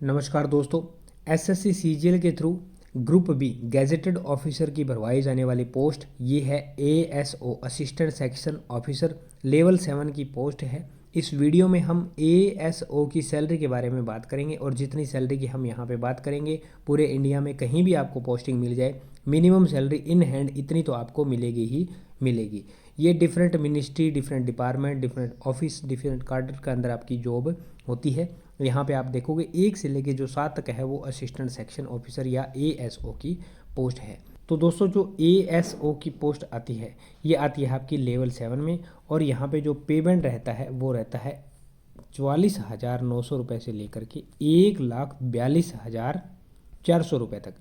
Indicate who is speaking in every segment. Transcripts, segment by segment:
Speaker 1: नमस्कार दोस्तों। SSC CGL के through group B gazetted officer की भरवाई जाने वाली पोस्ट ये है ASO assistant section officer level 7 की पोस्ट है। इस वीडियो में हम एएसओ की सैलरी के बारे में बात करेंगे और जितनी सैलरी की हम यहाँ पे बात करेंगे पूरे इंडिया में कहीं भी आपको पोस्टिंग मिल जाए मिनिमम सैलरी इन हैंड इतनी तो आपको मिलेगी ही मिलेगी। ये different ministry, different department, different office, different कार्डर के अंदर आपकी जॉब होती है। यहाँ पे आप देखोगे 1 से लेके जो 7 तक है वो असिस्टेंट सेक्शन ऑफिसर या एएसओ की पोस्ट है। तो दोस्तों जो एएसओ की पोस्ट आती है ये आती है आपकी लेवल 7 में और यहाँ पे जो पेमेंट रहता है वो रहता है 44,900 रुपये से लेकर के 1,42,400 रुपये तक।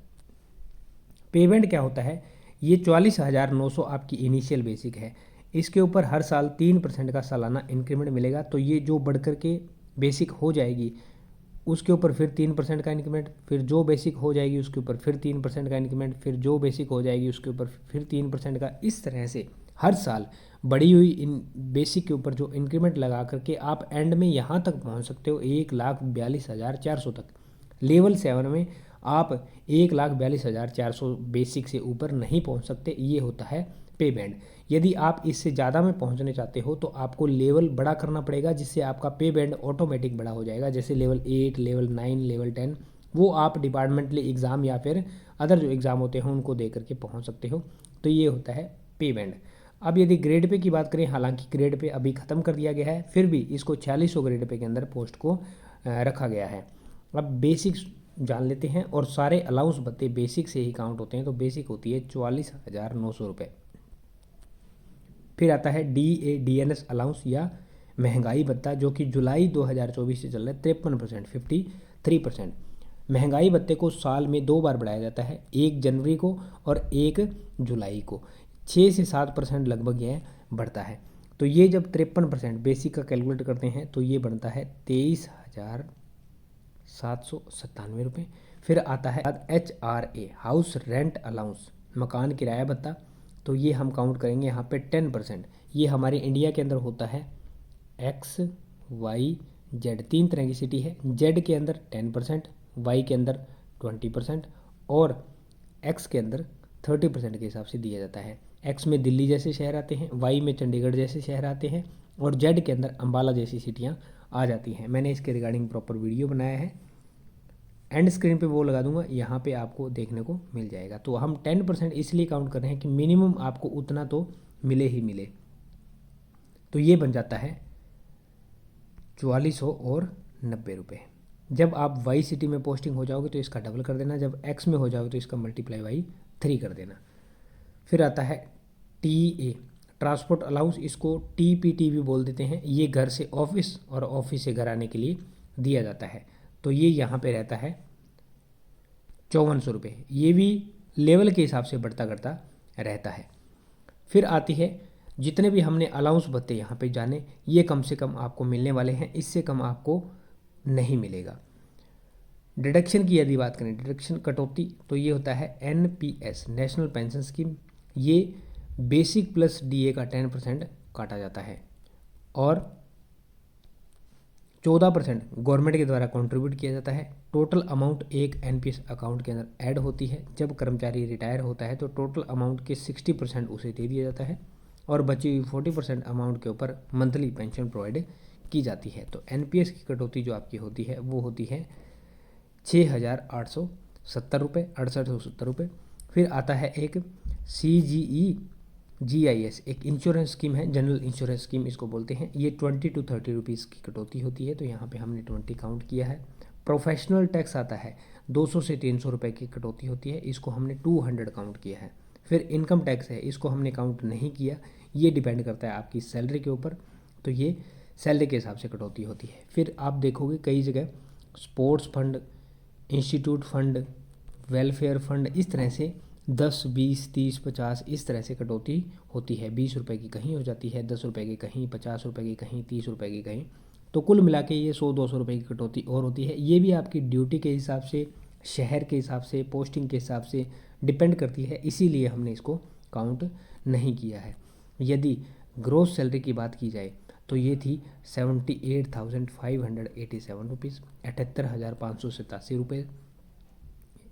Speaker 1: पेमेंट क्या होता है, ये 44,900 आपकी इनिशियल बेसिक है। इसके ऊपर हर साल 3% का सालाना इंक्रीमेंट मिलेगा। तो ये जो बढ़ कर के बेसिक हो जाएगी उसके ऊपर फिर 3% का इंक्रीमेंट, फिर जो बेसिक हो जाएगी उसके ऊपर फिर 3% का इंक्रीमेंट, फिर जो बेसिक हो जाएगी उसके ऊपर फिर 3% का, इस तरह से हर साल बढ़ी हुई इन बेसिक के ऊपर जो इंक्रीमेंट लगा करके आप एंड में यहाँ तक पहुँच सकते हो 1,42,400 तक। लेवल 7 में आप 1,42,400 बेसिक से ऊपर नहीं पहुँच सकते, ये होता है पे बैंड। यदि आप इससे ज़्यादा में पहुंचने चाहते हो तो आपको लेवल बड़ा करना पड़ेगा जिससे आपका पे बैंड ऑटोमेटिक बड़ा हो जाएगा। जैसे लेवल 8, लेवल 9, लेवल 10 वो आप डिपार्टमेंटली एग्ज़ाम या फिर अदर जो एग्ज़ाम होते हैं उनको दे करके पहुंच सकते हो। तो ये होता है पे बैंड। अब यदि ग्रेड पे की बात करें, हालांकि ग्रेड पे अभी ख़त्म कर दिया गया है, फिर भी इसको 4600 ग्रेड पे के अंदर पोस्ट को रखा गया है। अब बेसिक्स जान लेते हैं और सारे अलाउंस भत्ते बेसिक से ही काउंट होते हैं। तो बेसिक होती है 44,900 रुपये। फिर आता है DADNS अलाउंस या महंगाई भत्ता जो कि जुलाई 2024 से चल रहा है 53%, 53%। महंगाई भत्ते को साल में 2 बार बढ़ाया जाता है, 1 जनवरी को और 1 जुलाई को। 6 से 7% लगभग यह बढ़ता है। तो ये जब 53% बेसिक का कैलकुलेट करते हैं तो ये बनता है 23,797 रुपये। फिर आता है HRA हाउस रेंट अलाउंस, मकान किराया भत्ता। तो ये हम काउंट करेंगे यहाँ पे 10%। ये हमारे इंडिया के अंदर होता है X, Y, Z, 3 तरह की सिटी है। Z के अंदर 10%, Y के अंदर 20% और X के अंदर 30% के हिसाब से दिया जाता है। X में दिल्ली जैसे शहर आते हैं, Y में चंडीगढ़ जैसे शहर आते हैं और Z के अंदर अम्बाला जैसी सिटियाँ आ जाती हैं। मैंने इसके रिगार्डिंग प्रॉपर वीडियो बनाया है, एंड स्क्रीन पे वो लगा दूंगा, यहाँ पे आपको देखने को मिल जाएगा। तो हम 10% इसलिए काउंट कर रहे हैं कि मिनिमम आपको उतना तो मिले ही मिले। तो ये बन जाता है 4490 रुपये। जब आप वाई सिटी में पोस्टिंग हो जाओगे तो इसका डबल कर देना, जब एक्स में हो जाओगे तो इसका मल्टीप्लाई बाई 3 कर देना। फिर आता है TA ट्रांसपोर्ट अलाउंस, इसको TPT भी बोल देते हैं। ये घर से ऑफिस और ऑफिस से घर आने के लिए दिया जाता है। तो ये यहाँ पे रहता है 5400 रुपये। ये भी लेवल के हिसाब से बढ़ता करता रहता है। फिर आती है जितने भी हमने अलाउंस भत्ते यहाँ पे जाने, ये कम से कम आपको मिलने वाले हैं, इससे कम आपको नहीं मिलेगा। डिडक्शन की यदि बात करें, डिडक्शन कटौती, तो ये होता है NPS नेशनल पेंशन स्कीम। ये बेसिक प्लस DA का 10% काटा जाता है और 14% गवर्नमेंट के द्वारा कंट्रीब्यूट किया जाता है। टोटल अमाउंट एक NPS अकाउंट के अंदर ऐड होती है। जब कर्मचारी रिटायर होता है तो टोटल अमाउंट के 60% उसे दे दिया जाता है और बची हुई 40% अमाउंट के ऊपर मंथली पेंशन प्रोवाइड की जाती है। तो NPS की कटौती जो आपकी होती है वो होती है 6,870 रुपये, 6870 रुपये। फिर आता है एक CGE-GIS, एक इंश्योरेंस स्कीम है, जनरल इंश्योरेंस स्कीम इसको बोलते हैं। ये 20 to 30 रुपीज़ की कटौती होती है। तो यहाँ पे हमने 20 काउंट किया है। प्रोफेशनल टैक्स आता है 200 से 300 रुपये की कटौती होती है, इसको हमने 200 काउंट किया है। फिर इनकम टैक्स है, इसको हमने काउंट नहीं किया, ये डिपेंड करता है आपकी सैलरी के ऊपर। तो ये सैलरी के हिसाब से कटौती होती है। फिर आप देखोगे कई जगह sports fund, institute fund, welfare fund, इस तरह से 10, 20, 30, 50 इस तरह से कटौती होती है। 20 रुपये की कहीं हो जाती है, 10 रुपये की कहीं, 50 रुपये की कहीं, 30 रुपये की कहीं। तो कुल मिला के ये 100-200 रुपये की कटौती और होती है। ये भी आपकी ड्यूटी के हिसाब से, शहर के हिसाब से, पोस्टिंग के हिसाब से डिपेंड करती है, इसीलिए हमने इसको काउंट नहीं किया है। यदि ग्रोस सैलरी की बात की जाए तो ये थी 78,587 रुपीज़, 78,587 रुपये।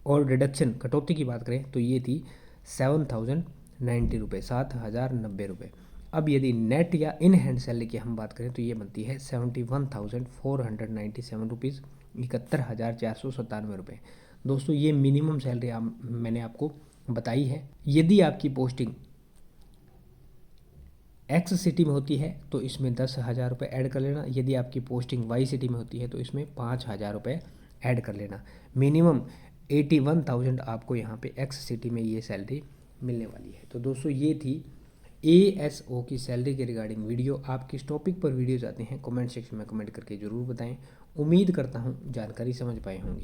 Speaker 1: और डिडक्शन कटौती की बात करें तो ये थी 7,090 रुपये, 7,090 रुपये। अब यदि नेट या इन हैंड सैलरी की हम बात करें तो ये बनती है 71,497 रुपीज़, 71,497 रुपये। दोस्तों ये मिनिमम सैलरी मैंने आपको बताई है। यदि आपकी पोस्टिंग एक्स सिटी में होती है तो इसमें 10,000 रुपये ऐड कर लेना। यदि आपकी पोस्टिंग वाई सिटी में होती है तो इसमें 5,000 रुपये ऐड कर लेना। मिनिमम 81,000 आपको यहाँ पे एक्स सिटी में ये सैलरी मिलने वाली है। तो दोस्तों ये थी ASO की सैलरी के रिगार्डिंग वीडियो। आप किस टॉपिक पर वीडियो चाहते हैं कमेंट सेक्शन में कमेंट करके ज़रूर बताएं। उम्मीद करता हूँ जानकारी समझ पाए होंगे।